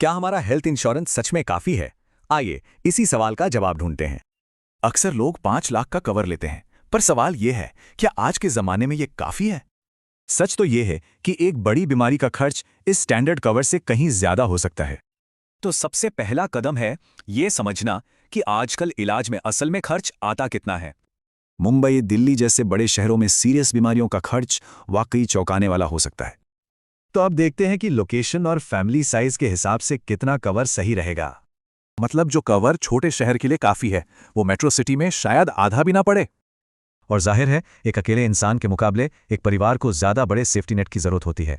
क्या हमारा health insurance सच में काफी है? आइए इसी सवाल का जवाब ढूंढते हैं। अक्सर लोग 5 लाख का कवर लेते हैं, पर सवाल ये है, क्या आज के जमाने में ये काफी है? सच तो ये है कि एक बड़ी बीमारी का खर्च इस स्टैंडर्ड कवर से कहीं ज्यादा हो सकता है। तो सबसे पहला कदम है ये समझना कि आजकल इलाज में असल में खर्च आता कितना है। मुंबई, दिल्ली जैसे बड़े शहरों में सीरियस बीमारियों का खर्च वाकई चौंकाने वाला हो सकता है। तो अब देखते हैं कि लोकेशन और फैमिली साइज के हिसाब से कितना कवर सही रहेगा। मतलब जो कवर छोटे शहर के लिए काफी है, वो मेट्रो सिटी में शायद आधा भी ना पड़े। और जाहिर है, एक अकेले इंसान के मुकाबले एक परिवार को ज्यादा बड़े सेफ्टी नेट की जरूरत होती है।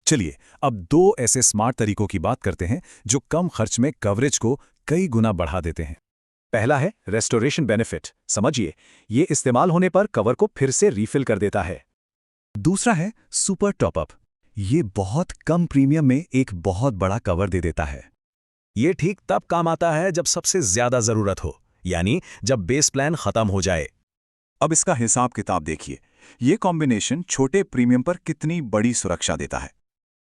चलिए अब 2 ऐसे स्मार्ट तरीकों की बात करते हैं जो कम खर्च में कवरेज को कई गुना बढ़ा देते हैं। पहला है रेस्टोरेशन बेनिफिट। समझिए, ये इस्तेमाल होने पर कवर को फिर से रीफिल कर देता है। दूसरा है सुपर टॉपअप। ये बहुत कम प्रीमियम में एक बहुत बड़ा कवर दे देता है। ये ठीक तब काम आता है जब सबसे ज्यादा जरूरत हो, यानी जब बेस प्लान खत्म हो जाए। अब इसका हिसाब किताब देखिए, ये कॉम्बिनेशन छोटे प्रीमियम पर कितनी बड़ी सुरक्षा देता है।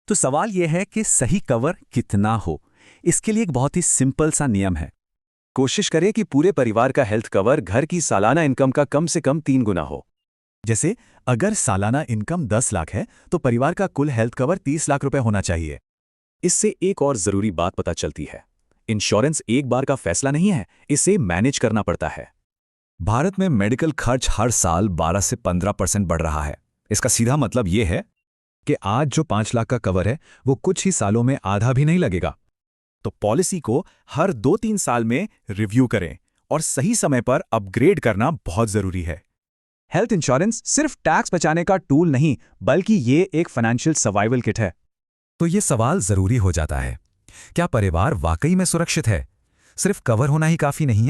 तो सवाल यह है कि सही कवर कितना हो। इसके लिए एक बहुत ही सिंपल सा नियम है। कोशिश करें कि पूरे परिवार का हेल्थ कवर घर की सालाना इनकम का कम से कम 3 गुना हो। जैसे अगर सालाना इनकम 10 लाख है तो परिवार का कुल हेल्थ कवर 30 लाख रुपए होना चाहिए। इससे एक और जरूरी बात पता चलती है, इंश्योरेंस एक बार का फैसला नहीं है, इसे मैनेज करना पड़ता है। भारत में मेडिकल खर्च हर साल 12 से 15% बढ़ रहा है। इसका सीधा मतलब यह है कि आज जो 5 लाख का कवर है वो कुछ ही सालों में आधा भी नहीं लगेगा। तो पॉलिसी को हर 2-3 साल में रिव्यू करें और सही समय पर अपग्रेड करना बहुत जरूरी है। हेल्थ इंश्योरेंस सिर्फ टैक्स बचाने का टूल नहीं, बल्कि ये एक फाइनेंशियल सर्वाइवल किट है। तो ये सवाल जरूरी हो जाता है, क्या परिवार वाकई में सुरक्षित है? सिर्फ कवर होना ही काफी नहीं है।